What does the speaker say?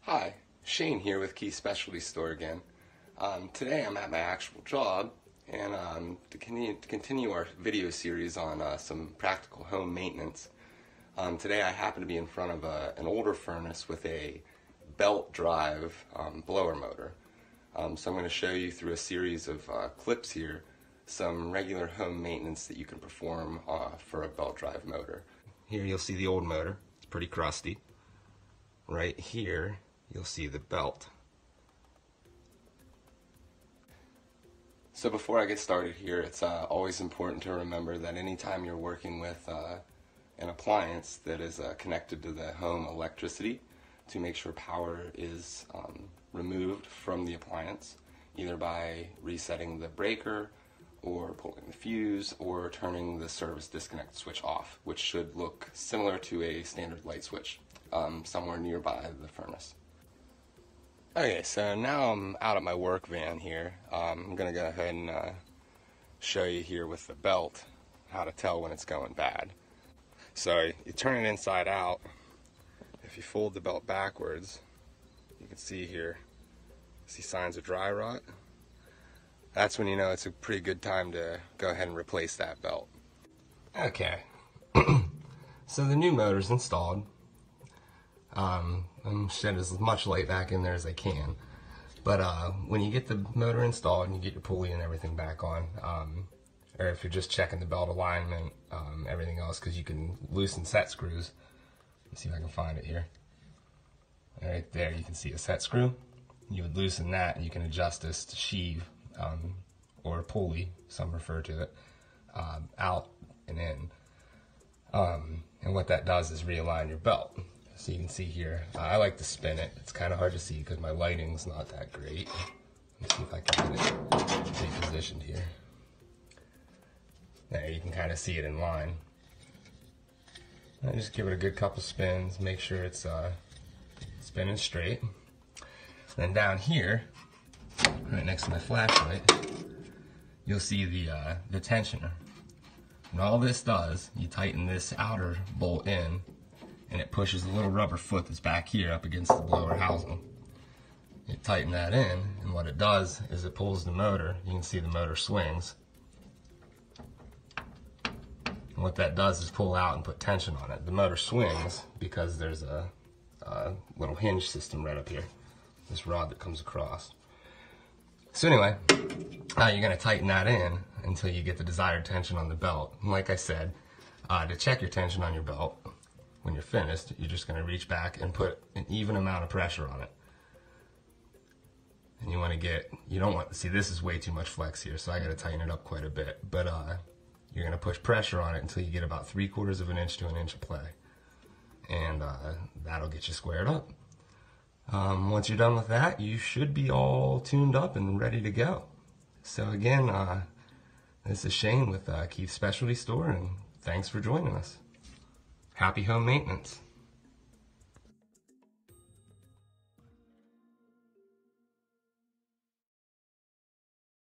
Hi, Shane here with Key Specialty Store again. Today I'm at my actual job, and to continue our video series on some practical home maintenance. Today I happen to be in front of an older furnace with a belt drive blower motor. So I'm going to show you through a series of clips here some regular home maintenance that you can perform for a belt drive motor. Here you'll see the old motor. It's pretty crusty. Right here you'll see the belt. So before I get started here, it's always important to remember that anytime you're working with an appliance that is connected to the home electricity, to make sure power is removed from the appliance, either by resetting the breaker or pulling the fuse or turning the service disconnect switch off, which should look similar to a standard light switch somewhere nearby the furnace. Okay, so now I'm out at my work van here. I'm going to go ahead and show you here with the belt how to tell when it's going bad. So you turn it inside out. If you fold the belt backwards, you can see here, see signs of dry rot. That's when you know it's a pretty good time to go ahead and replace that belt. Okay, so the new motor's installed. I'm shed as much light back in there as I can. But when you get the motor installed and you get your pulley and everything back on, or if you're just checking the belt alignment, everything else, because you can loosen set screws. Let's see if I can find it here. Right there, you can see a set screw. You would loosen that, and you can adjust this to sheave, or pulley, some refer to it, out and in. And what that does is realign your belt. So you can see here, I like to spin it. It's kind of hard to see because my lighting's not that great. Let's see if I can get it repositioned here. There, you can kind of see it in line. And just give it a good couple spins, make sure it's spinning straight. Then down here, right next to my flashlight, you'll see the tensioner. And all this does, you tighten this outer bolt in, and it pushes the little rubber foot that's back here up against the blower housing. You tighten that in, and what it does is it pulls the motor. You can see the motor swings. And what that does is pull out and put tension on it. The motor swings because there's a little hinge system right up here, this rod that comes across. So anyway, you're going to tighten that in until you get the desired tension on the belt. And like I said, to check your tension on your belt, when you're finished, you're just going to reach back and put an even amount of pressure on it. And you want to get, you don't want, see this is way too much flex here, so I got to tighten it up quite a bit. But you're going to push pressure on it until you get about 3/4 of an inch to an inch of play. And that'll get you squared up. Once you're done with that, you should be all tuned up and ready to go. So again, this is Shane with Keith's Specialty Store, and thanks for joining us. Happy home maintenance.